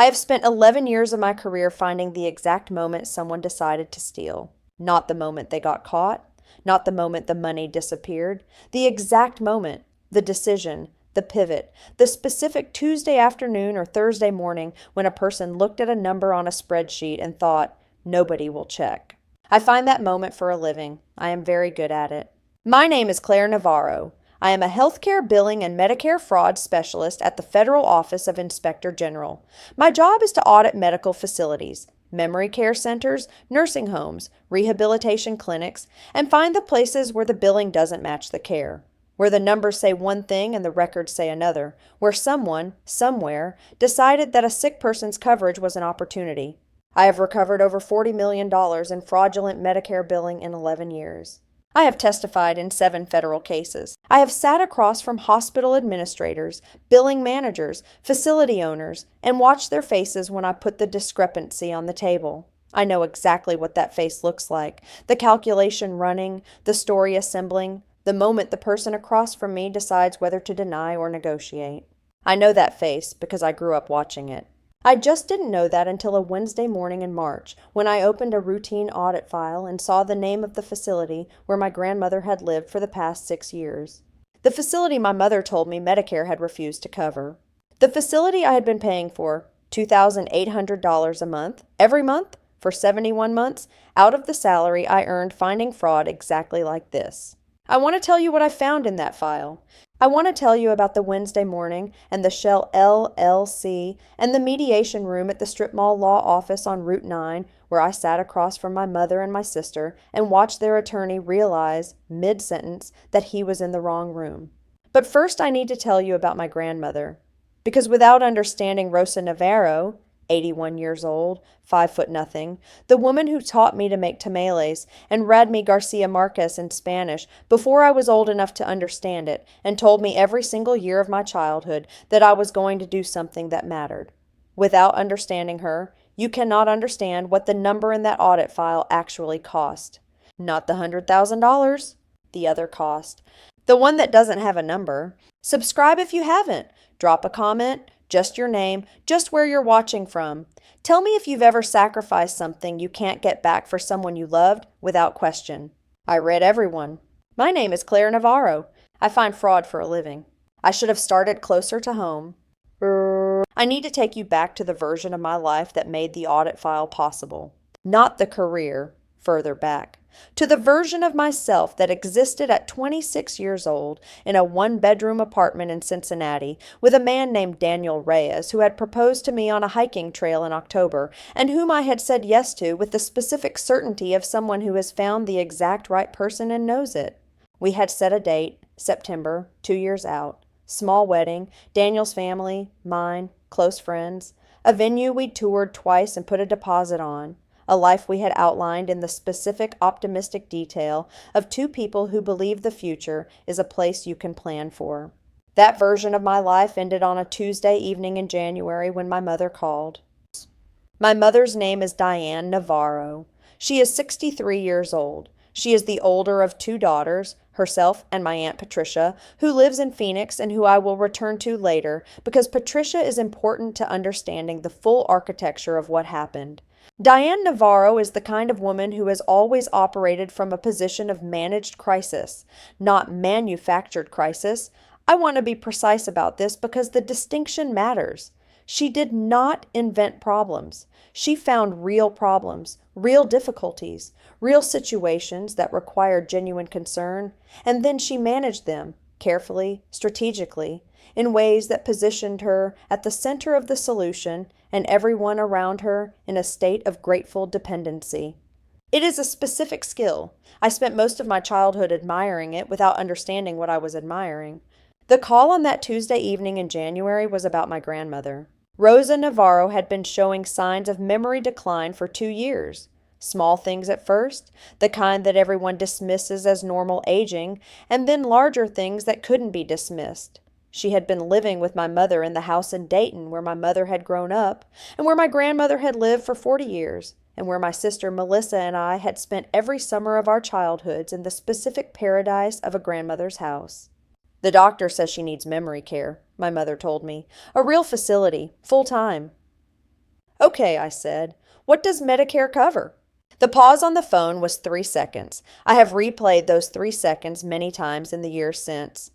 I have spent 11 years of my career finding the exact moment someone decided to steal. Not the moment they got caught, not the moment the money disappeared, the exact moment, the decision, the pivot, the specific Tuesday afternoon or Thursday morning when a person looked at a number on a spreadsheet and thought, nobody will check. I find that moment for a living. I am very good at it. My name is Claire Navarro. I am a healthcare billing and Medicare fraud specialist at the Federal Office of Inspector General. My job is to audit medical facilities, memory care centers, nursing homes, rehabilitation clinics, and find the places where the billing doesn't match the care, where the numbers say one thing and the records say another, where someone, somewhere, decided that a sick person's coverage was an opportunity. I have recovered over $40 million in fraudulent Medicare billing in 11 years. I have testified in 7 federal cases. I have sat across from hospital administrators, billing managers, facility owners, and watched their faces when I put the discrepancy on the table. I know exactly what that face looks like, the calculation running, the story assembling, the moment the person across from me decides whether to deny or negotiate. I know that face because I grew up watching it. I just didn't know that until a Wednesday morning in March, when I opened a routine audit file and saw the name of the facility where my grandmother had lived for the past 6 years. The facility my mother told me Medicare had refused to cover. The facility I had been paying for $2,800 a month, every month, for 71 months, out of the salary I earned finding fraud exactly like this. I want to tell you what I found in that file. I want to tell you about the Wednesday morning and the Shell LLC and the Mediation Room at the Strip Mall Law Office on Route 9, where I sat across from my mother and my sister and watched their attorney realize, mid-sentence, that he was in the wrong room. But first I need to tell you about my grandmother, because without understanding Rosa Navarro, 81 years old, 5'0", the woman who taught me to make tamales and read me Garcia Marquez in Spanish before I was old enough to understand it, and told me every single year of my childhood that I was going to do something that mattered. Without understanding her, you cannot understand what the number in that audit file actually cost. Not the $100,000, the other cost. The one that doesn't have a number. Subscribe if you haven't. Drop a comment. Just your name, just where you're watching from. Tell me if you've ever sacrificed something you can't get back for someone you loved without question. I read everyone. My name is Claire Navarro. I find fraud for a living. I should have started closer to home. I need to take you back to the version of my life that made the audit file possible. Not the career, further back. To the version of myself that existed at 26 years old in a 1-bedroom apartment in Cincinnati with a man named Daniel Reyes who had proposed to me on a hiking trail in October and whom I had said yes to with the specific certainty of someone who has found the exact right person and knows it. We had set a date, September, 2 years out. Small wedding, Daniel's family, mine, close friends. A venue we'd toured twice and put a deposit on. A life we had outlined in the specific optimistic detail of 2 people who believe the future is a place you can plan for. That version of my life ended on a Tuesday evening in January when my mother called. My mother's name is Diane Navarro. She is 63 years old. She is the older of 2 daughters, herself and my Aunt Patricia, who lives in Phoenix and who I will return to later because Patricia is important to understanding the full architecture of what happened. Diane Navarro is the kind of woman who has always operated from a position of managed crisis, not manufactured crisis. I want to be precise about this because the distinction matters. She did not invent problems. She found real problems, real difficulties, real situations that required genuine concern, and then she managed them, carefully, strategically, in ways that positioned her at the center of the solution and everyone around her in a state of grateful dependency. It is a specific skill. I spent most of my childhood admiring it without understanding what I was admiring. The call on that Tuesday evening in January was about my grandmother. Rosa Navarro had been showing signs of memory decline for 2 years. Small things at first, the kind that everyone dismisses as normal aging, and then larger things that couldn't be dismissed. She had been living with my mother in the house in Dayton where my mother had grown up, and where my grandmother had lived for 40 years, and where my sister Melissa and I had spent every summer of our childhoods in the specific paradise of a grandmother's house. The doctor says she needs memory care, my mother told me. A real facility, full time. Okay, I said. What does Medicare cover? The pause on the phone was 3 seconds. I have replayed those 3 seconds many times in the years since.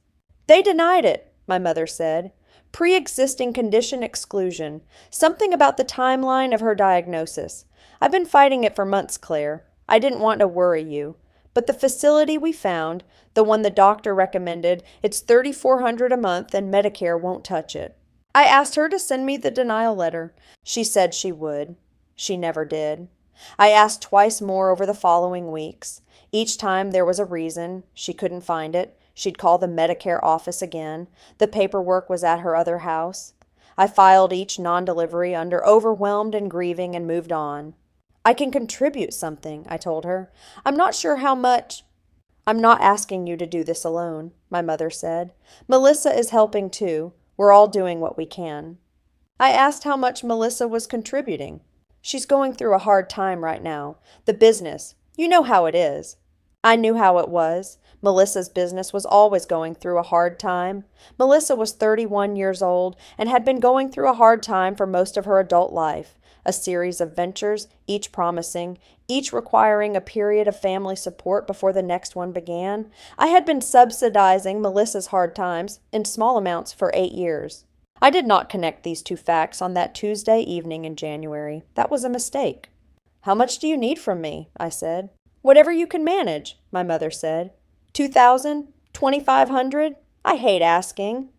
They denied it, my mother said. Pre-existing condition exclusion. Something about the timeline of her diagnosis. I've been fighting it for months, Claire. I didn't want to worry you. But the facility we found, the one the doctor recommended, it's $3,400 a month and Medicare won't touch it. I asked her to send me the denial letter. She said she would. She never did. I asked twice more over the following weeks. Each time there was a reason. She couldn't find it. She'd call the Medicare office again. The paperwork was at her other house. I filed each non-delivery under overwhelmed and grieving and moved on. I can contribute something, I told her. I'm not sure how much. I'm not asking you to do this alone, my mother said. Melissa is helping too. We're all doing what we can. I asked how much Melissa was contributing. She's going through a hard time right now. The business. You know how it is. I knew how it was. Melissa's business was always going through a hard time. Melissa was 31 years old and had been going through a hard time for most of her adult life. A series of ventures, each promising, each requiring a period of family support before the next one began. I had been subsidizing Melissa's hard times in small amounts for 8 years. I did not connect these two facts on that Tuesday evening in January. That was a mistake. How much do you need from me? I said. Whatever you can manage, my mother said. 2,000? 2,500? I hate asking.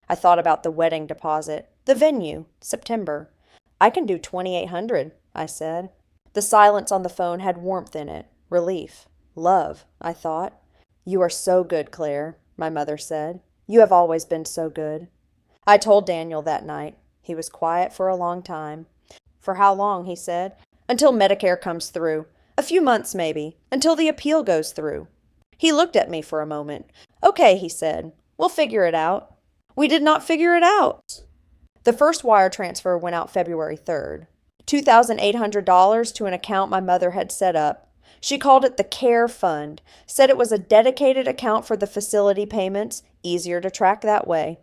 I thought about the wedding deposit, the venue, September. I can do 2,800, I said. The silence on the phone had warmth in it, relief, love, I thought. You are so good, Claire, my mother said. You have always been so good. I told Daniel that night. He was quiet for a long time. For how long, he said. Until Medicare comes through. A few months, maybe. Until the appeal goes through. He looked at me for a moment. Okay, he said. We'll figure it out. We did not figure it out. The first wire transfer went out February 3rd. $2,800 to an account my mother had set up. She called it the Care Fund, said it was a dedicated account for the facility payments, easier to track that way.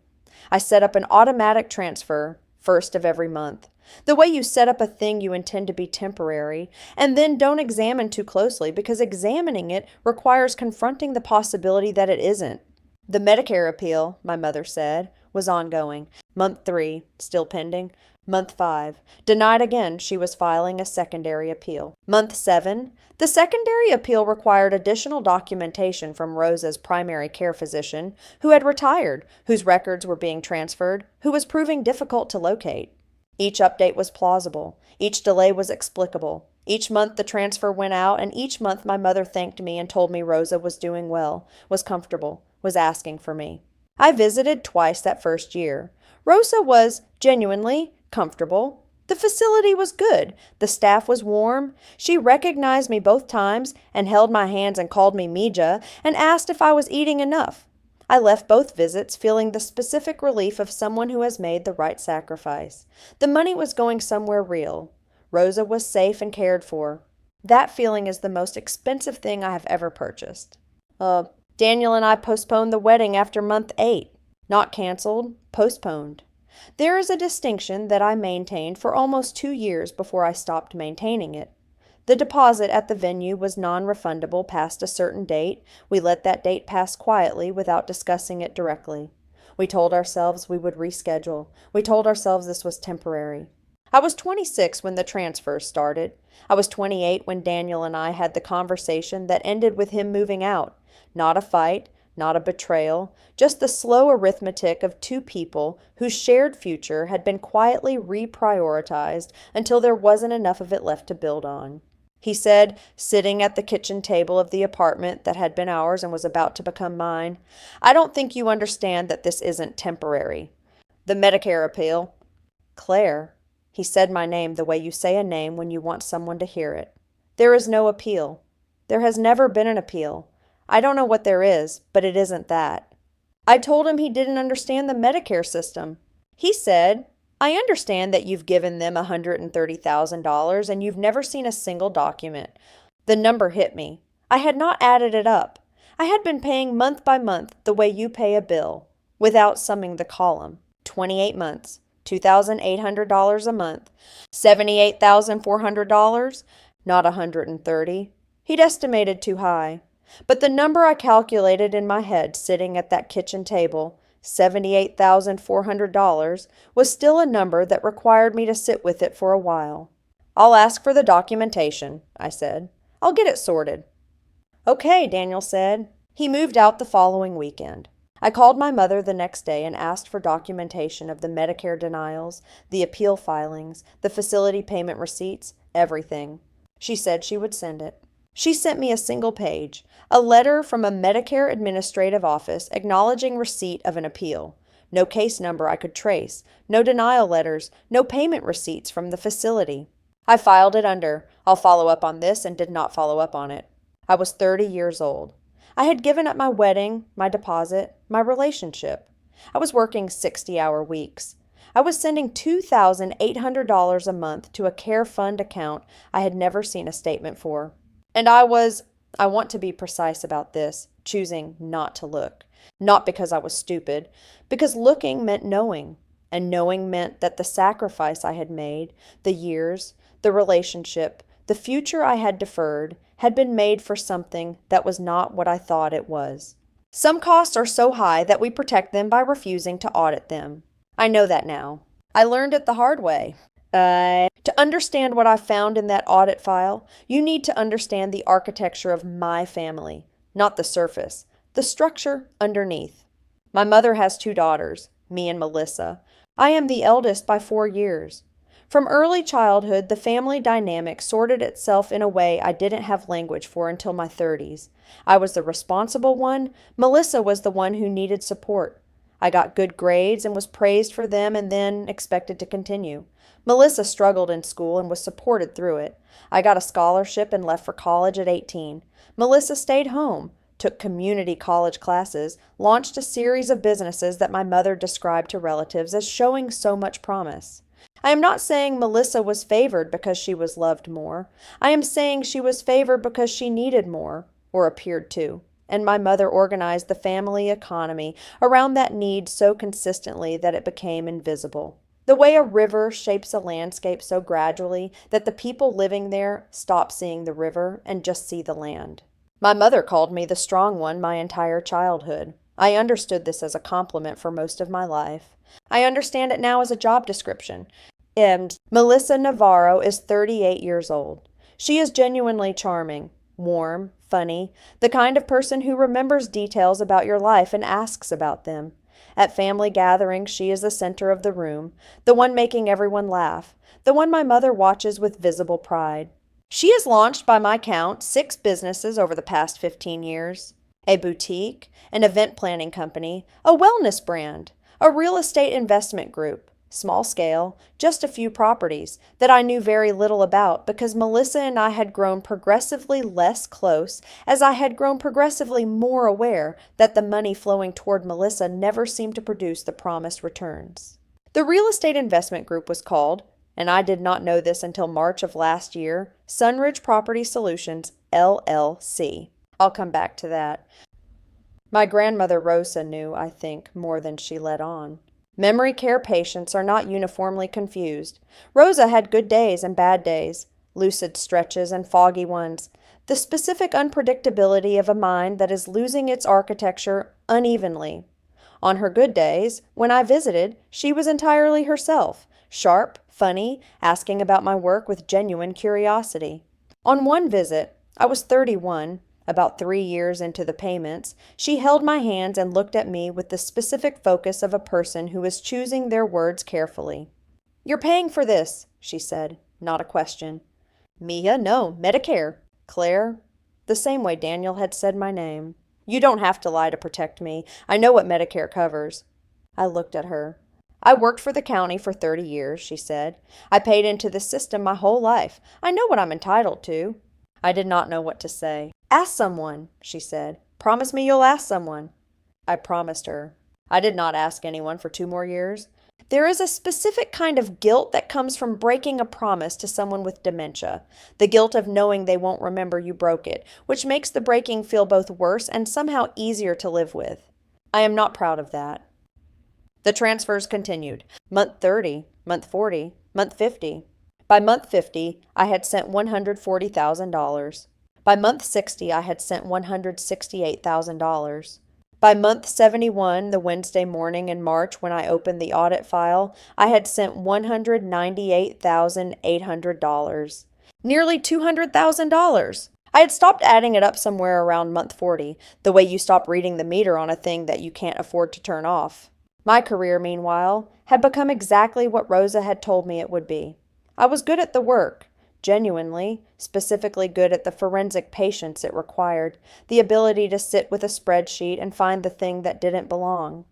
I set up an automatic transfer, first of every month. The way you set up a thing you intend to be temporary, and then don't examine too closely because examining it requires confronting the possibility that it isn't. The Medicare appeal, my mother said, was ongoing. Month 3, still pending. Month 5, denied again. She was filing a secondary appeal. Month 7, the secondary appeal required additional documentation from Rosa's primary care physician, who had retired, whose records were being transferred, who was proving difficult to locate. Each update was plausible. Each delay was explicable. Each month the transfer went out, and each month my mother thanked me and told me Rosa was doing well, was comfortable, was asking for me. I visited twice that first year. Rosa was, genuinely, comfortable. The facility was good. The staff was warm. She recognized me both times and held my hands and called me Mija and asked if I was eating enough. I left both visits feeling the specific relief of someone who has made the right sacrifice. The money was going somewhere real. Rosa was safe and cared for. That feeling is the most expensive thing I have ever purchased. Daniel and I postponed the wedding after month 8. Not canceled, postponed. There is a distinction that I maintained for almost 2 years before I stopped maintaining it. The deposit at the venue was non-refundable past a certain date. We let that date pass quietly without discussing it directly. We told ourselves we would reschedule. We told ourselves this was temporary. I was 26 when the transfers started. I was 28 when Daniel and I had the conversation that ended with him moving out. Not a fight, not a betrayal, just the slow arithmetic of two people whose shared future had been quietly reprioritized until there wasn't enough of it left to build on. He said, sitting at the kitchen table of the apartment that had been ours and was about to become mine, I don't think you understand that this isn't temporary. The Medicare appeal. Claire. He said my name the way you say a name when you want someone to hear it. There is no appeal. There has never been an appeal. I don't know what there is, but it isn't that. I told him he didn't understand the Medicare system. He said, I understand that you've given them $130,000 and you've never seen a single document. The number hit me. I had not added it up. I had been paying month by month the way you pay a bill, without summing the column. 28 months, $2,800 a month. $78,400? Not 130. He'd estimated too high. But the number I calculated in my head sitting at that kitchen table, $78,400, was still a number that required me to sit with it for a while. "I'll ask for the documentation," I said. "I'll get it sorted." "Okay," Daniel said. He moved out the following weekend. I called my mother the next day and asked for documentation of the Medicare denials, the appeal filings, the facility payment receipts, everything. She said she would send it. She sent me a single page, a letter from a Medicare administrative office acknowledging receipt of an appeal. No case number I could trace, no denial letters, no payment receipts from the facility. I filed it under, "I'll follow up on this," and did not follow up on it. I was 30 years old. I had given up my wedding, my deposit, my relationship. I was working 60-hour weeks. I was sending $2,800 a month to a care fund account I had never seen a statement for. And I want to be precise about this, choosing not to look. Not because I was stupid, because looking meant knowing. And knowing meant that the sacrifice I had made, the years, the relationship, the future I had deferred, had been made for something that was not what I thought it was. Some costs are so high that we protect them by refusing to audit them. I know that now. I learned it the hard way. To understand what I found in that audit file, you need to understand the architecture of my family, not the surface, the structure underneath. My mother has 2 daughters, me and Melissa. I am the eldest by 4 years. From early childhood, the family dynamic sorted itself in a way I didn't have language for until my 30s. I was the responsible one. Melissa was the one who needed support. I got good grades and was praised for them and then expected to continue. Melissa struggled in school and was supported through it. I got a scholarship and left for college at 18. Melissa stayed home, took community college classes, launched a series of businesses that my mother described to relatives as showing so much promise. I am not saying Melissa was favored because she was loved more. I am saying she was favored because she needed more, or appeared to. And my mother organized the family economy around that need so consistently that it became invisible. The way a river shapes a landscape so gradually that the people living there stop seeing the river and just see the land. My mother called me the strong one my entire childhood. I understood this as a compliment for most of my life. I understand it now as a job description. And Melissa Navarro is 38 years old. She is genuinely charming, warm, funny, the kind of person who remembers details about your life and asks about them. At family gatherings, she is the center of the room, the one making everyone laugh, the one my mother watches with visible pride. She has launched, by my count, 6 businesses over the past 15 years. A boutique, an event planning company, a wellness brand, a real estate investment group, small scale, just a few properties that I knew very little about because Melissa and I had grown progressively less close as I had grown progressively more aware that the money flowing toward Melissa never seemed to produce the promised returns. The real estate investment group was called, and I did not know this until March of last year, Sunridge Property Solutions, LLC. I'll come back to that. My grandmother Rosa knew, I think, more than she let on. Memory care patients are not uniformly confused. Rosa had good days and bad days, lucid stretches and foggy ones, the specific unpredictability of a mind that is losing its architecture unevenly. On her good days, when I visited, she was entirely herself, sharp, funny, asking about my work with genuine curiosity. On one visit, I was 31, about 3 years into the payments, she held my hands and looked at me with the specific focus of a person who is choosing their words carefully. "You're paying for this," she said, not a question. "Mia, no, Medicare. Claire," the same way Daniel had said my name. "You don't have to lie to protect me. I know what Medicare covers." I looked at her. "I worked for the county for 30 years, she said. "I paid into the system my whole life. I know what I'm entitled to." I did not know what to say. "Ask someone," she said. "Promise me you'll ask someone." I promised her. I did not ask anyone for 2 more years. There is a specific kind of guilt that comes from breaking a promise to someone with dementia, the guilt of knowing they won't remember you broke it, which makes the breaking feel both worse and somehow easier to live with. I am not proud of that. The transfers continued. Month 30, month 40, month 50. By month 50, I had sent $140,000. By month 60, I had sent $168,000. By month 71, the Wednesday morning in March when I opened the audit file, I had sent $198,800. Nearly $200,000. I had stopped adding it up somewhere around month 40, the way you stop reading the meter on a thing that you can't afford to turn off. My career, meanwhile, had become exactly what Rosa had told me it would be. I was good at the work, genuinely, specifically good at the forensic patience it required, the ability to sit with a spreadsheet and find the thing that didn't belong.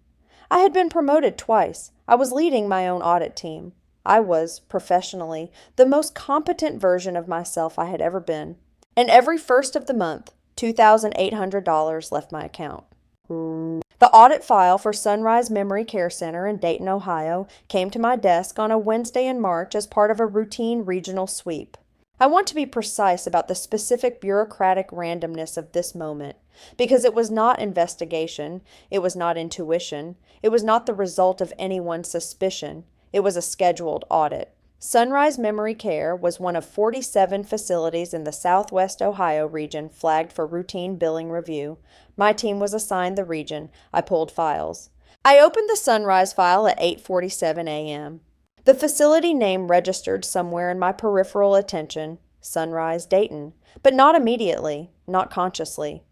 I had been promoted twice. I was leading my own audit team. I was, professionally, the most competent version of myself I had ever been. And every first of the month, $2,800 left my account. The audit file for Sunrise Memory Care Center in Dayton, Ohio, came to my desk on a Wednesday in March as part of a routine regional sweep. I want to be precise about the specific bureaucratic randomness of this moment, because it was not investigation, it was not intuition, it was not the result of anyone's suspicion, it was a scheduled audit. Sunrise Memory Care was one of 47 facilities in the Southwest Ohio region flagged for routine billing review. My team was assigned the region. I pulled files. I opened the Sunrise file at 8:47 a.m. The facility name registered somewhere in my peripheral attention, Sunrise, Dayton, but not immediately, not consciously.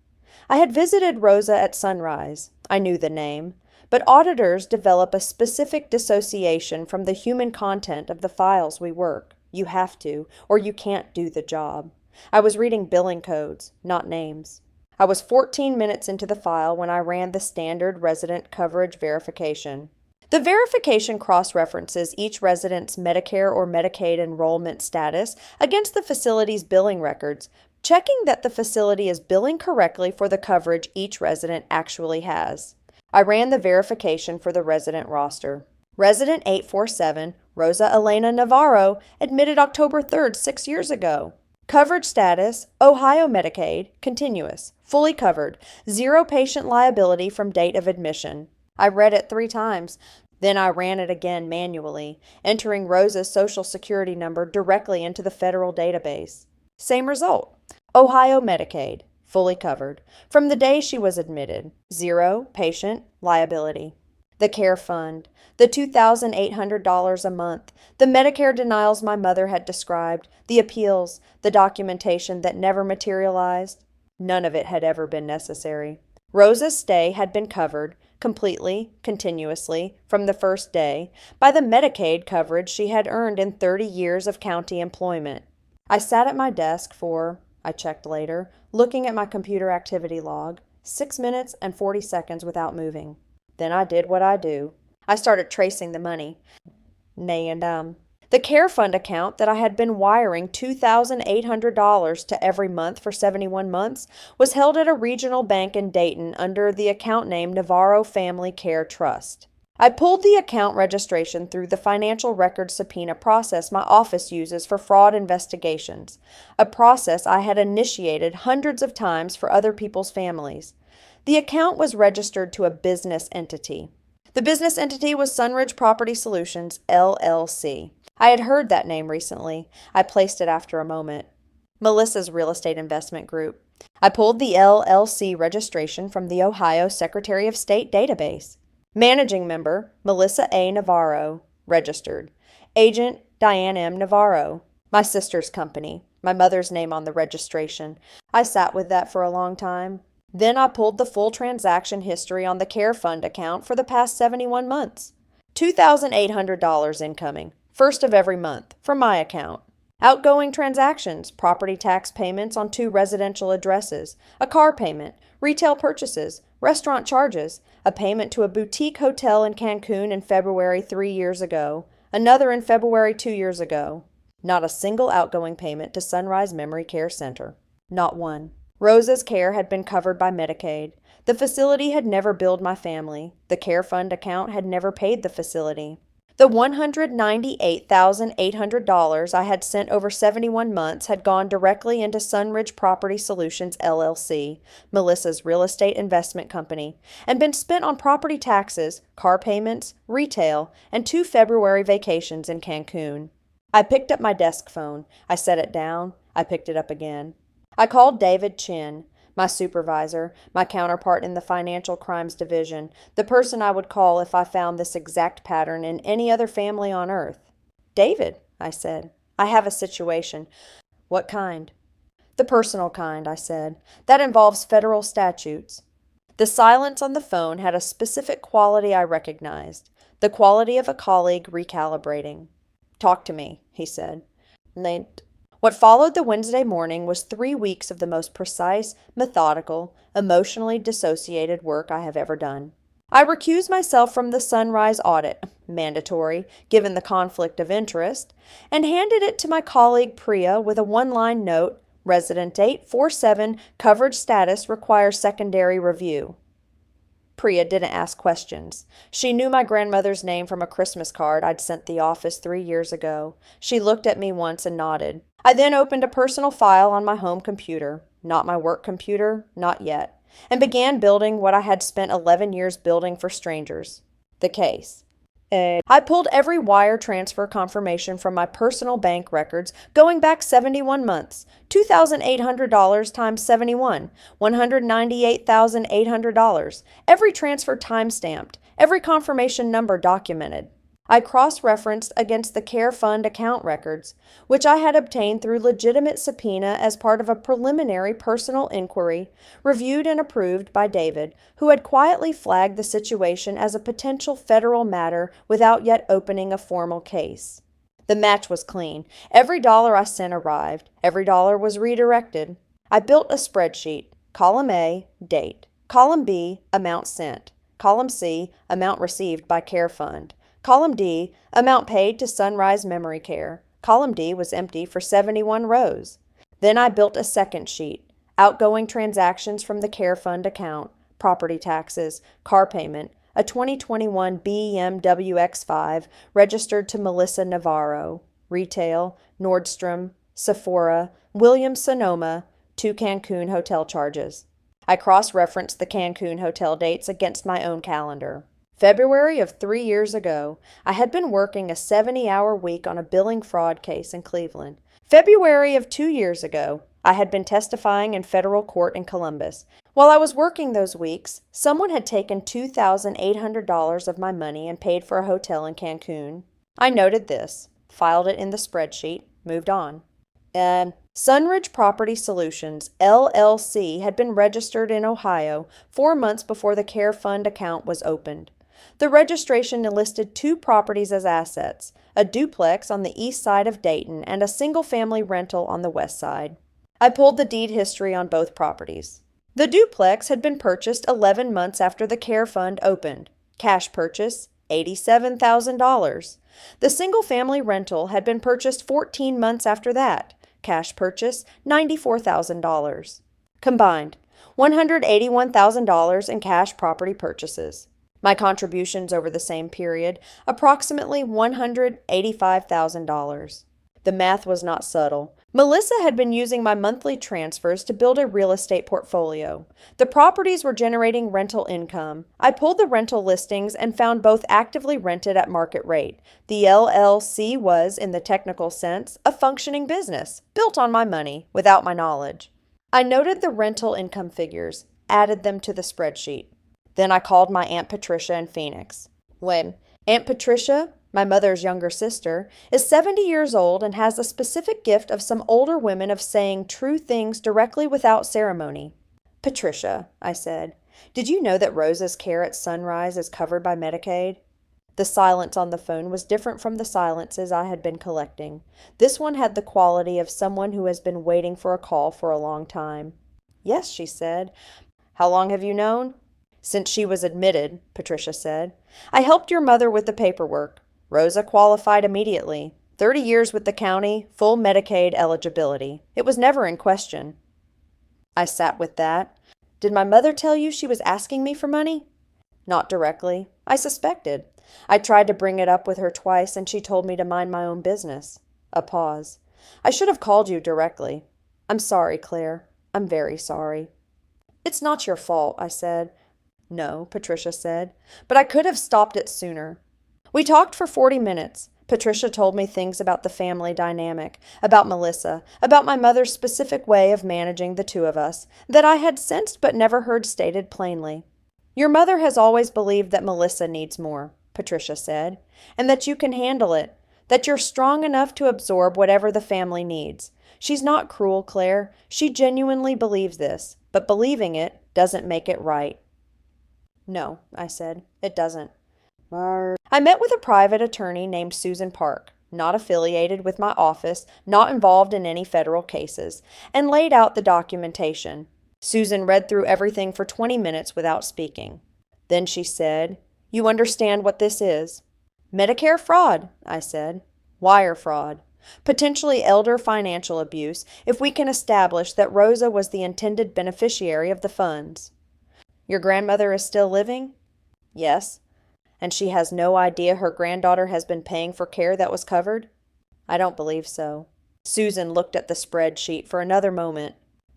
I had visited Rosa at Sunrise. I knew the name. But auditors develop a specific dissociation from the human content of the files we work. You have to, or you can't do the job. I was reading billing codes, not names. I was 14 minutes into the file when I ran the standard resident coverage verification. The verification cross-references each resident's Medicare or Medicaid enrollment status against the facility's billing records, checking that the facility is billing correctly for the coverage each resident actually has. I ran the verification for the resident roster. Resident 847, Rosa Elena Navarro, admitted October 3rd, 6 years ago. Coverage status, Ohio Medicaid, continuous, fully covered, zero patient liability from date of admission. I read it 3 times. Then I ran it again manually, entering Rosa's Social Security number directly into the federal database. Same result. Ohio Medicaid, fully covered, from the day she was admitted, zero patient liability. The care fund, the $2,800 a month, the Medicare denials my mother had described, the appeals, the documentation that never materialized, none of it had ever been necessary. Rosa's stay had been covered, completely, continuously, from the first day, by the Medicaid coverage she had earned in 30 years of county employment. I sat at my desk for, I checked later, looking at my computer activity log, 6 minutes and 40 seconds without moving. Then I did what I do. I started tracing the money. The care fund account that I had been wiring $2,800 to every month for 71 months was held at a regional bank in Dayton under the account name Navarro Family Care Trust. I pulled the account registration through the financial records subpoena process my office uses for fraud investigations, a process I had initiated hundreds of times for other people's families. The account was registered to a business entity. The business entity was Sunridge Property Solutions, LLC. I had heard that name recently. I placed it after a moment. Melissa's Real Estate Investment Group. I pulled the LLC registration from the Ohio Secretary of State database. Managing member, Melissa A. Navarro, registered. Agent, Diane M. Navarro. My sister's company. My mother's name on the registration. I sat with that for a long time. Then I pulled the full transaction history on the care fund account for the past 71 months. $2,800 incoming, first of every month, from my account. Outgoing transactions, property tax payments on 2 residential addresses, a car payment, retail purchases, restaurant charges, a payment to a boutique hotel in Cancun in February 3 years ago, another in February 2 years ago. Not a single outgoing payment to Sunrise Memory Care Center. Not one. Rosa's care had been covered by Medicaid. The facility had never billed my family. The care fund account had never paid the facility. The $198,800 I had sent over 71 months had gone directly into Sunridge Property Solutions, LLC, Melissa's real estate investment company, and been spent on property taxes, car payments, retail, and 2 February vacations in Cancun. I picked up my desk phone. I set it down. I picked it up again. I called David Chin, my supervisor, my counterpart in the Financial Crimes Division, the person I would call if I found this exact pattern in any other family on earth. "David," I said, "I have a situation." "What kind?" "The personal kind," I said. "That involves federal statutes." The silence on the phone had a specific quality I recognized, the quality of a colleague recalibrating. "Talk to me," he said. What followed the Wednesday morning was 3 weeks of the most precise, methodical, emotionally dissociated work I have ever done. I recused myself from the sunrise audit, mandatory, given the conflict of interest, and handed it to my colleague Priya with a one-line note, "Resident 847, coverage status requires secondary review." Priya didn't ask questions. She knew my grandmother's name from a Christmas card I'd sent the office 3 years ago. She looked at me once and nodded. I then opened a personal file on my home computer, not my work computer, not yet, and began building what I had spent 11 years building for strangers, the case. I pulled every wire transfer confirmation from my personal bank records going back 71 months, $2,800 times 71, $198,800, every transfer time-stamped, every confirmation number documented. I cross-referenced against the Care Fund account records, which I had obtained through legitimate subpoena as part of a preliminary personal inquiry reviewed and approved by David, who had quietly flagged the situation as a potential federal matter without yet opening a formal case. The match was clean. Every dollar I sent arrived. Every dollar was redirected. I built a spreadsheet. Column A, date. Column B, amount sent. Column C, amount received by Care Fund. Column D, amount paid to Sunrise Memory Care. Column D was empty for 71 rows. Then I built a second sheet. Outgoing transactions from the Care Fund account, property taxes, car payment, a 2021 BMW X5 registered to Melissa Navarro, retail, Nordstrom, Sephora, Williams-Sonoma, 2 Cancun hotel charges. I cross-referenced the Cancun hotel dates against my own calendar. February of 3 years ago, I had been working a 70-hour week on a billing fraud case in Cleveland. February of 2 years ago, I had been testifying in federal court in Columbus. While I was working those weeks, someone had taken $2,800 of my money and paid for a hotel in Cancun. I noted this, filed it in the spreadsheet, moved on. Sunridge Property Solutions, LLC, had been registered in Ohio 4 months before the Care Fund account was opened. The registration listed 2 properties as assets, a duplex on the east side of Dayton and a single-family rental on the west side. I pulled the deed history on both properties. The duplex had been purchased 11 months after the Care Fund opened. Cash purchase, $87,000. The single-family rental had been purchased 14 months after that. Cash purchase, $94,000. Combined, $181,000 in cash property purchases. My contributions over the same period, approximately $185,000. The math was not subtle. Melissa had been using my monthly transfers to build a real estate portfolio. The properties were generating rental income. I pulled the rental listings and found both actively rented at market rate. The LLC was, in the technical sense, a functioning business, built on my money, without my knowledge. I noted the rental income figures, added them to the spreadsheet. Then I called my Aunt Patricia in Phoenix. Aunt Patricia, my mother's younger sister, is 70 years old and has the specific gift of some older women of saying true things directly without ceremony. "Patricia," I said, "did you know that Rosa's care at Sunrise is covered by Medicaid?" The silence on the phone was different from the silences I had been collecting. This one had the quality of someone who has been waiting for a call for a long time. "Yes," she said. "How long have you known?" "Since she was admitted," Patricia said. "I helped your mother with the paperwork. Rosa qualified immediately. 30 years with the county, full Medicaid eligibility. It was never in question." I sat with that. "Did my mother tell you she was asking me for money?" Not directly. I suspected. I tried to bring it up with her twice, and she told me to mind my own business. A pause. I should have called you directly. I'm sorry, Claire. I'm very sorry. It's not your fault, I said. No, Patricia said, but I could have stopped it sooner. We talked for 40 minutes. Patricia told me things about the family dynamic, about Melissa, about my mother's specific way of managing the two of us, that I had sensed but never heard stated plainly. Your mother has always believed that Melissa needs more, Patricia said, and that you can handle it, that you're strong enough to absorb whatever the family needs. She's not cruel, Claire. She genuinely believes this, but believing it doesn't make it right. No, I said, it doesn't. I met with a private attorney named Susan Park, not affiliated with my office, not involved in any federal cases, and laid out the documentation. Susan read through everything for 20 minutes without speaking. Then she said, "You understand what this is?" "Medicare fraud," I said. "Wire fraud. Potentially elder financial abuse if we can establish that Rosa was the intended beneficiary of the funds." "Your grandmother is still living?" "Yes." "And she has no idea her granddaughter has been paying for care that was covered?" "I don't believe so." Susan looked at the spreadsheet for another moment.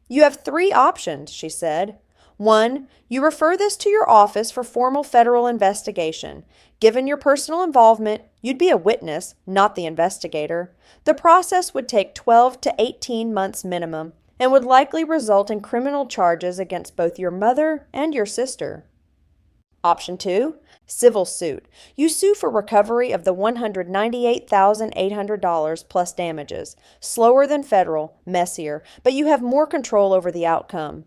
"You have 3 options," she said. 1. You refer this to your office for formal federal investigation. Given your personal involvement, you'd be a witness, not the investigator. The process would take 12 to 18 months minimum and would likely result in criminal charges against both your mother and your sister. Option 2, civil suit. You sue for recovery of the $198,800 plus damages. Slower than federal, messier, but you have more control over the outcome.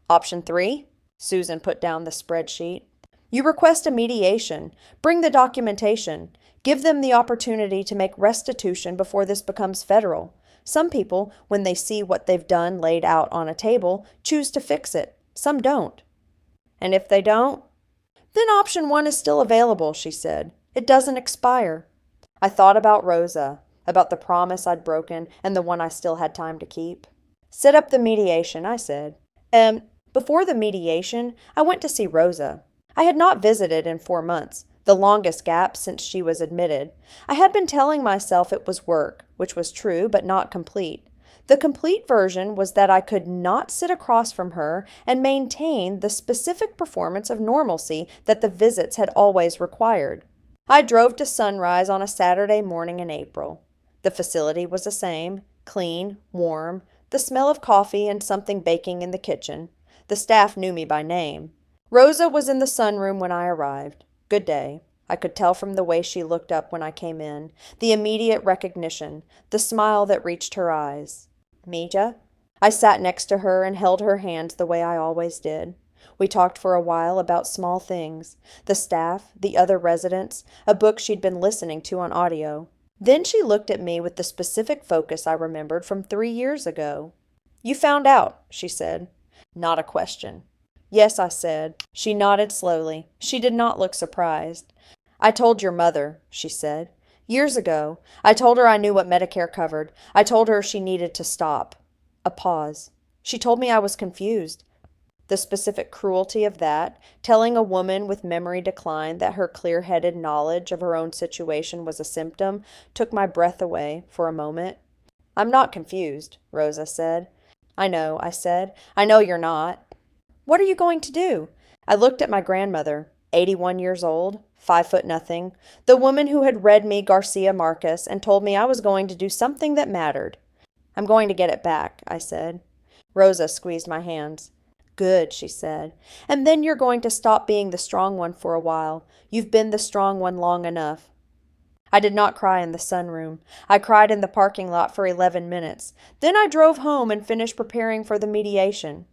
Option 3, Susan put down the spreadsheet. You request a mediation. Bring the documentation. Give them the opportunity to make restitution before this becomes federal. Some people, when they see what they've done laid out on a table, choose to fix it. Some don't. And if they don't? Then option 1 is still available, she said. It doesn't expire. I thought about Rosa, about the promise I'd broken and the one I still had time to keep. Set up the mediation, I said. Before the mediation, I went to see Rosa. I had not visited in 4 months, the longest gap since she was admitted. I had been telling myself it was work, which was true but not complete. The complete version was that I could not sit across from her and maintain the specific performance of normalcy that the visits had always required. I drove to Sunrise on a Saturday morning in April. The facility was the same, clean, warm, the smell of coffee and something baking in the kitchen. The staff knew me by name. Rosa was in the sunroom when I arrived. Good day. I could tell from the way she looked up when I came in, the immediate recognition, the smile that reached her eyes. Mija? I sat next to her and held her hand the way I always did. We talked for a while about small things, the staff, the other residents, a book she'd been listening to on audio. Then she looked at me with the specific focus I remembered from 3 years ago. You found out, she said. Not a question. Yes, I said. She nodded slowly. She did not look surprised. I told your mother, she said. Years ago, I told her I knew what Medicare covered. I told her she needed to stop. A pause. She told me I was confused. The specific cruelty of that, telling a woman with memory decline that her clear-headed knowledge of her own situation was a symptom, took my breath away for a moment. I'm not confused, Rosa said. I know, I said. I know you're not. What are you going to do? I looked at my grandmother, 81 years old, 5'0", the woman who had read me Garcia Marquez and told me I was going to do something that mattered. I'm going to get it back, I said. Rosa squeezed my hands. Good, she said. And then you're going to stop being the strong one for a while. You've been the strong one long enough. I did not cry in the sunroom. I cried in the parking lot for 11 minutes. Then I drove home and finished preparing for the mediation.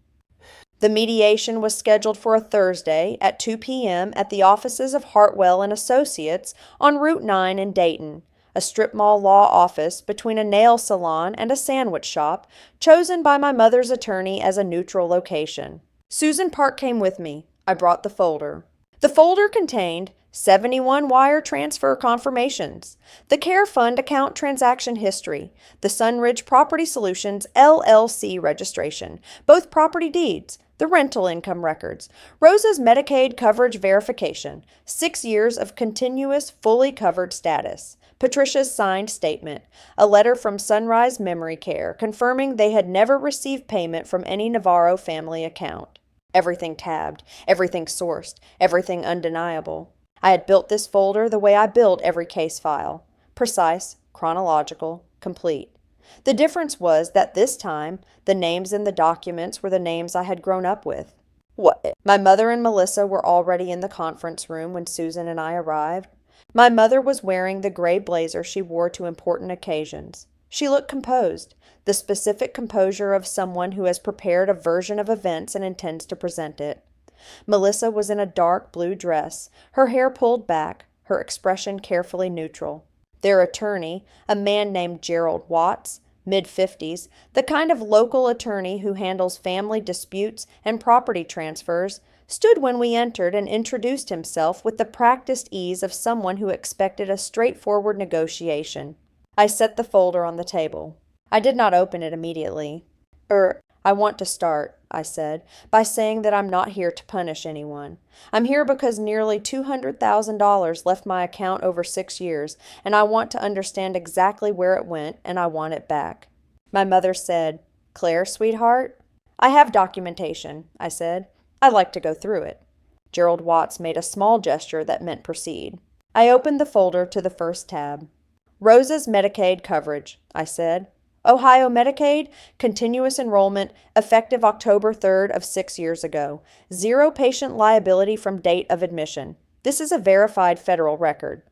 The mediation was scheduled for a Thursday at 2 p.m. at the offices of Hartwell and Associates on Route 9 in Dayton, a strip mall law office between a nail salon and a sandwich shop, chosen by my mother's attorney as a neutral location. Susan Park came with me. I brought the folder. The folder contained 71 wire transfer confirmations, the Care Fund account transaction history, the Sunridge Property Solutions LLC registration, both property deeds, The rental income records. Rosa's Medicaid coverage verification. 6 years of continuous, fully covered status. Patricia's signed statement. A letter from Sunrise Memory Care confirming they had never received payment from any Navarro family account. Everything tabbed, everything sourced, everything undeniable. I had built this folder the way I built every case file. Precise, chronological, complete. The difference was that this time, the names in the documents were the names I had grown up with. What? My mother and Melissa were already in the conference room when Susan and I arrived. My mother was wearing the gray blazer she wore to important occasions. She looked composed, the specific composure of someone who has prepared a version of events and intends to present it. Melissa was in a dark blue dress, her hair pulled back, her expression carefully neutral. Their attorney, a man named Gerald Watts, mid-50s, the kind of local attorney who handles family disputes and property transfers, stood when we entered and introduced himself with the practiced ease of someone who expected a straightforward negotiation. I set the folder on the table. I did not open it immediately. I want to start, I said, by saying that I'm not here to punish anyone. I'm here because nearly $200,000 left my account over 6 years, and I want to understand exactly where it went, and I want it back. My mother said, "Claire, sweetheart?" "I have documentation," I said. "I'd like to go through it." Gerald Watts made a small gesture that meant proceed. I opened the folder to the first tab. Rosa's Medicaid coverage, I said. Ohio Medicaid, continuous enrollment, effective October 3rd of 6 years ago. 0 patient liability from date of admission. This is a verified federal record.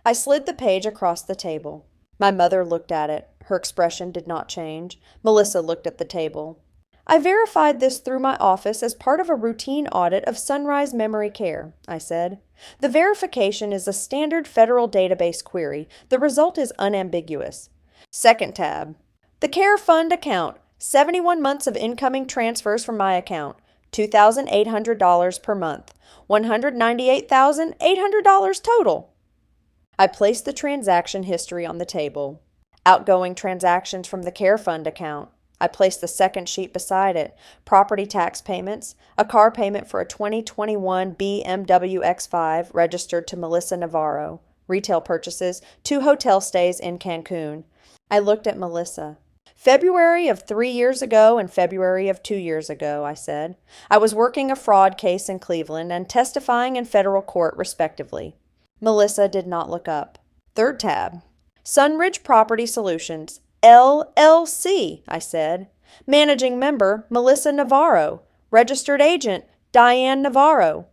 I slid the page across the table. My mother looked at it. Her expression did not change. Melissa looked at the table. I verified this through my office as part of a routine audit of Sunrise Memory Care, I said. The verification is a standard federal database query. The result is unambiguous. Second tab. The Care Fund account. 71 months of incoming transfers from my account. $2,800 per month. $198,800 total. I placed the transaction history on the table. Outgoing transactions from the Care Fund account. I placed the second sheet beside it. Property tax payments, a car payment for a 2021 BMW X5 registered to Melissa Navarro. Retail purchases, 2 hotel stays in Cancun. I looked at Melissa. February of 3 years ago and February of 2 years ago, I said. I was working a fraud case in Cleveland and testifying in federal court, respectively. Melissa did not look up. Third tab. Sunridge Property Solutions, LLC, I said. Managing member, Melissa Navarro. Registered agent, Diane Navarro.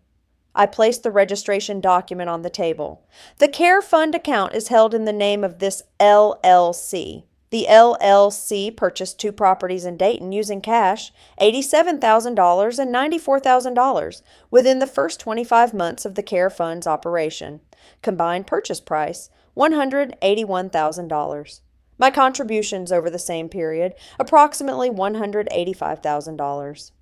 I placed the registration document on the table. The Care Fund account is held in the name of this LLC. The LLC purchased 2 properties in Dayton using cash, $87,000 and $94,000, within the first 25 months of the Care Fund's operation. Combined purchase price, $181,000. My contributions over the same period, approximately $185,000.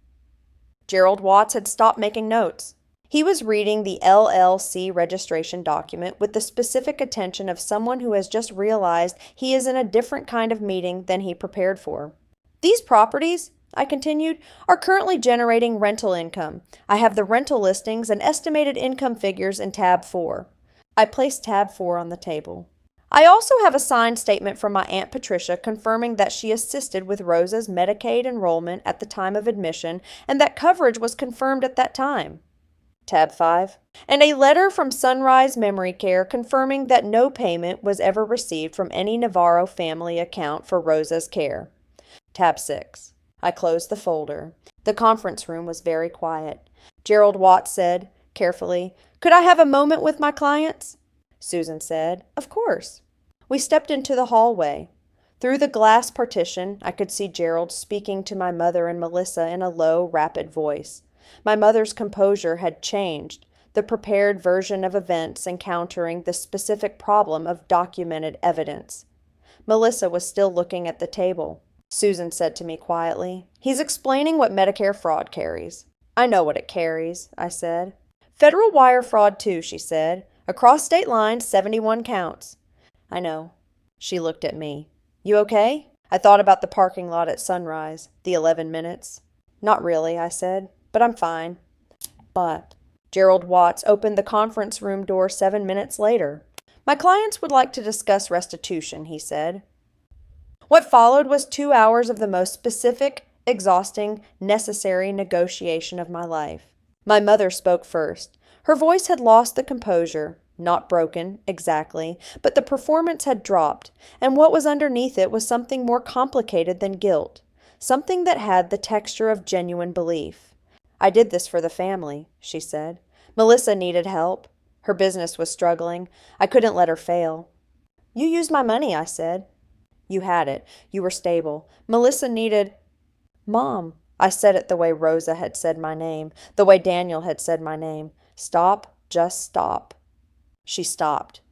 Gerald Watts had stopped making notes. He was reading the LLC registration document with the specific attention of someone who has just realized he is in a different kind of meeting than he prepared for. These properties, I continued, are currently generating rental income. I have the rental listings and estimated income figures in tab 4. I placed tab 4 on the table. I also have a signed statement from my Aunt Patricia confirming that she assisted with Rosa's Medicaid enrollment at the time of admission and that coverage was confirmed at that time. Tab 5. And a letter from Sunrise Memory Care confirming that no payment was ever received from any Navarro family account for Rosa's care. Tab 6. I closed the folder. The conference room was very quiet. Gerald Watts said, carefully, "Could I have a moment with my clients?" Susan said, "Of course." We stepped into the hallway. Through the glass partition, I could see Gerald speaking to my mother and Melissa in a low, rapid voice. My mother's composure had changed, the prepared version of events encountering the specific problem of documented evidence. Melissa was still looking at the table. Susan said to me quietly, "He's explaining what Medicare fraud carries." "I know what it carries," I said. "Federal wire fraud too," she said. "Across state lines, 71 counts." "I know." She looked at me. "You okay?" I thought about the parking lot at Sunrise, the 11 minutes. "Not really," I said. but I'm fine. But Gerald Watts opened the conference room door 7 minutes later. My clients would like to discuss restitution, he said. What followed was 2 hours of the most specific, exhausting, necessary negotiation of my life. My mother spoke first. Her voice had lost the composure, not broken, exactly, but the performance had dropped, and what was underneath it was something more complicated than guilt, something that had the texture of genuine belief. I did this for the family, she said. Melissa needed help. Her business was struggling. I couldn't let her fail. You used my money, I said. You had it. You were stable. Melissa needed... Mom. I said it the way Rosa had said my name, the way Daniel had said my name. Stop. Just stop. She stopped.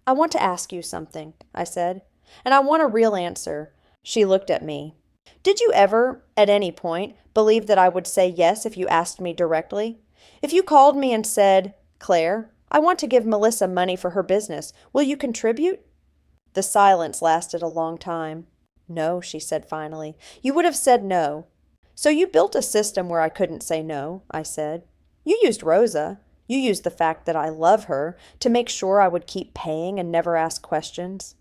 I want to ask you something, I said, and I want a real answer. She looked at me. Did you ever, at any point, believe that I would say yes if you asked me directly? If you called me and said, Claire, I want to give Melissa money for her business. Will you contribute? The silence lasted a long time. No, she said finally. You would have said no. So you built a system where I couldn't say no, I said. You used Rosa. You used the fact that I love her to make sure I would keep paying and never ask questions.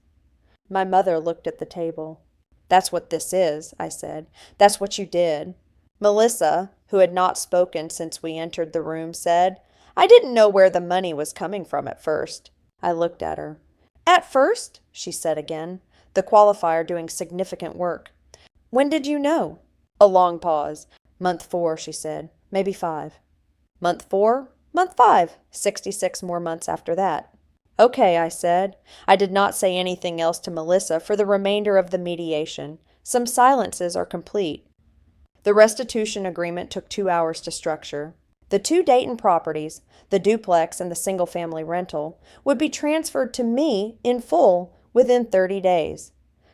My mother looked at the table. That's what this is, I said. That's what you did. Melissa, who had not spoken since we entered the room, said, I didn't know where the money was coming from at first. I looked at her. At first, she said again, the qualifier doing significant work. When did you know? A long pause. Month 4, she said. Maybe 5. Month 4? Month 5. 66 more months after that. Okay, I said. I did not say anything else to Melissa for the remainder of the mediation. Some silences are complete. The restitution agreement took 2 hours to structure. The 2 Dayton properties, the duplex and the single-family rental, would be transferred to me in full within 30 days.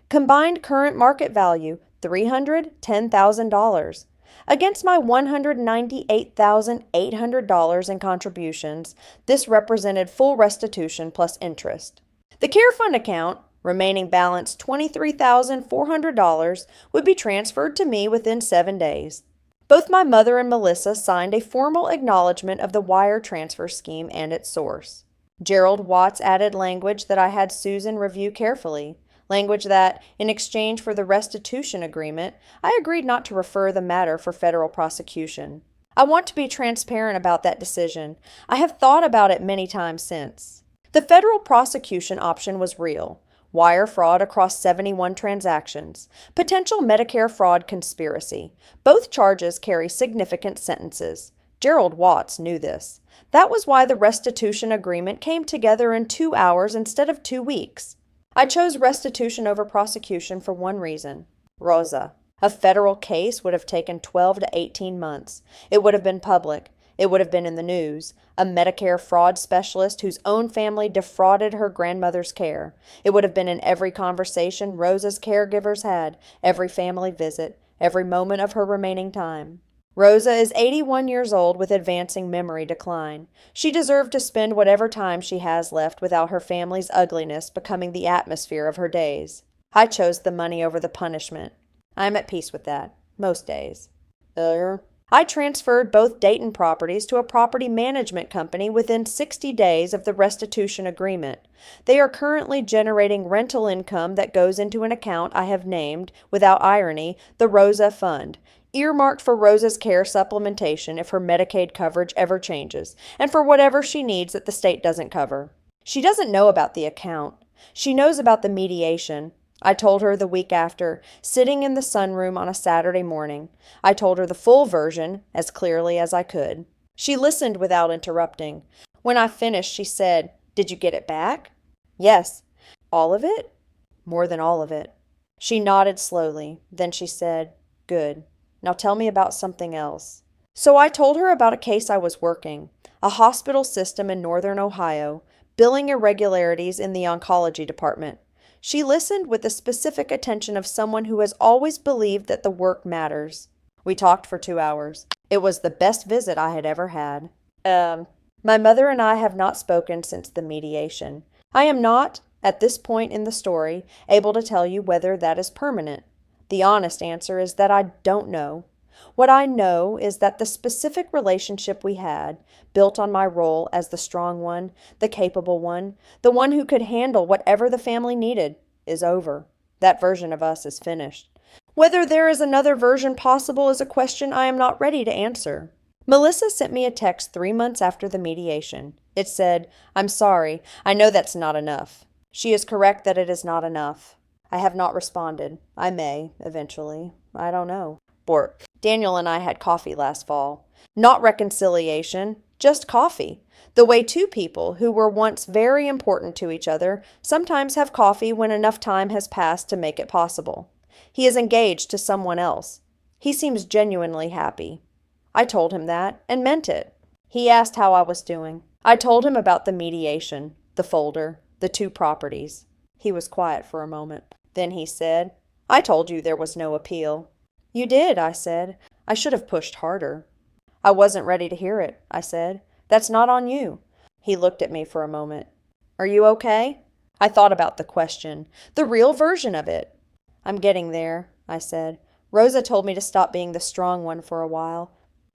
Combined current market value, $310,000. Against my $198,800 in contributions, this represented full restitution plus interest. The Care Fund account, remaining balance $23,400, would be transferred to me within 7 days. Both my mother and Melissa signed a formal acknowledgement of the wire transfer scheme and its source. Gerald Watts added language that I had Susan review carefully, language that, in exchange for the restitution agreement, I agreed not to refer the matter for federal prosecution. I want to be transparent about that decision. I have thought about it many times since. The federal prosecution option was real. Wire fraud across 71 transactions. Potential Medicare fraud conspiracy. Both charges carry significant sentences. Gerald Watts knew this. That was why the restitution agreement came together in 2 hours instead of 2 weeks. I chose restitution over prosecution for one reason. Rosa. A federal case would have taken 12 to 18 months. It would have been public. It would have been in the news. A Medicare fraud specialist whose own family defrauded her grandmother's care. It would have been in every conversation Rosa's caregivers had, every family visit, every moment of her remaining time. Rosa is 81 years old with advancing memory decline. She deserved to spend whatever time she has left without her family's ugliness becoming the atmosphere of her days. I chose the money over the punishment. I am at peace with that, most days. I transferred both Dayton properties to a property management company within 60 days of the restitution agreement. They are currently generating rental income that goes into an account I have named, without irony, the Rosa Fund, earmarked for Rosa's care supplementation if her Medicaid coverage ever changes, and for whatever she needs that the state doesn't cover. She doesn't know about the account. She knows about the mediation. I told her the week after, sitting in the sunroom on a Saturday morning. I told her the full version, as clearly as I could. She listened without interrupting. When I finished, she said, "Did you get it back?" "Yes." "All of it?" "More than all of it." She nodded slowly. Then she said, "Good. Now tell me about something else." So I told her about a case I was working, a hospital system in northern Ohio, billing irregularities in the oncology department. She listened with the specific attention of someone who has always believed that the work matters. We talked for 2 hours. It was the best visit I had ever had. My mother and I have not spoken since the mediation. I am not, at this point in the story, able to tell you whether that is permanent. The honest answer is that I don't know. What I know is that the specific relationship we had, built on my role as the strong one, the capable one, the one who could handle whatever the family needed, is over. That version of us is finished. Whether there is another version possible is a question I am not ready to answer. Melissa sent me a text 3 months after the mediation. It said, "I'm sorry. I know that's not enough." She is correct that it is not enough. I have not responded. I may, eventually. I don't know. Daniel and I had coffee last fall. Not reconciliation, just coffee. The way two people who were once very important to each other sometimes have coffee when enough time has passed to make it possible. He is engaged to someone else. He seems genuinely happy. I told him that, and meant it. He asked how I was doing. I told him about the mediation, the folder, the 2 properties. He was quiet for a moment. Then he said, "I told you there was no appeal." "You did," I said. "I should have pushed harder." "I wasn't ready to hear it," I said. "That's not on you." He looked at me for a moment. "Are you okay?" I thought about the question, the real version of it. "I'm getting there," I said. "Rosa told me to stop being the strong one for a while."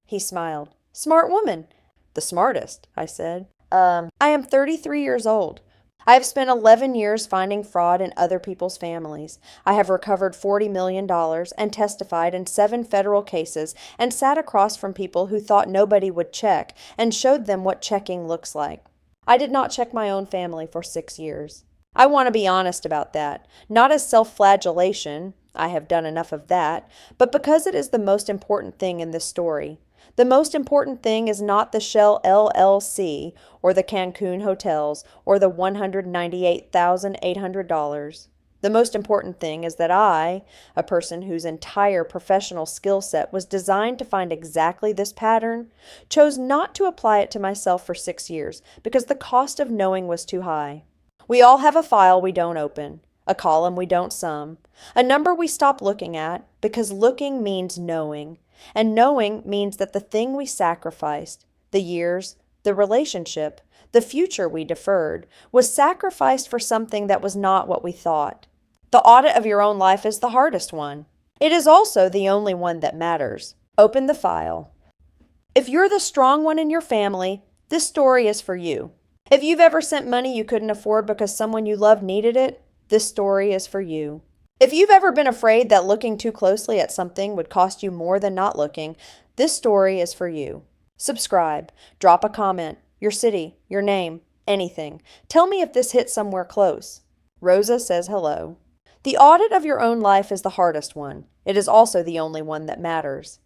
He smiled. "Smart woman." "The smartest," I said. I am 33 years old. I have spent 11 years finding fraud in other people's families. I have recovered $40 million and testified in 7 federal cases and sat across from people who thought nobody would check and showed them what checking looks like. I did not check my own family for 6 years. I want to be honest about that, not as self-flagellation, I have done enough of that, but because it is the most important thing in this story. The most important thing is not the Shell LLC or the Cancun hotels or the $198,800. The most important thing is that I, a person whose entire professional skill set was designed to find exactly this pattern, chose not to apply it to myself for 6 years because the cost of knowing was too high. We all have a file we don't open, a column we don't sum, a number we stop looking at because looking means knowing. And knowing means that the thing we sacrificed, the years, the relationship, the future we deferred, was sacrificed for something that was not what we thought. The audit of your own life is the hardest one. It is also the only one that matters. Open the file. If you're the strong one in your family, this story is for you. If you've ever sent money you couldn't afford because someone you loved needed it, this story is for you. If you've ever been afraid that looking too closely at something would cost you more than not looking, this story is for you. Subscribe. Drop a comment. Your city, your name, anything. Tell me if this hit somewhere close. Rosa says hello. The audit of your own life is the hardest one. It is also the only one that matters.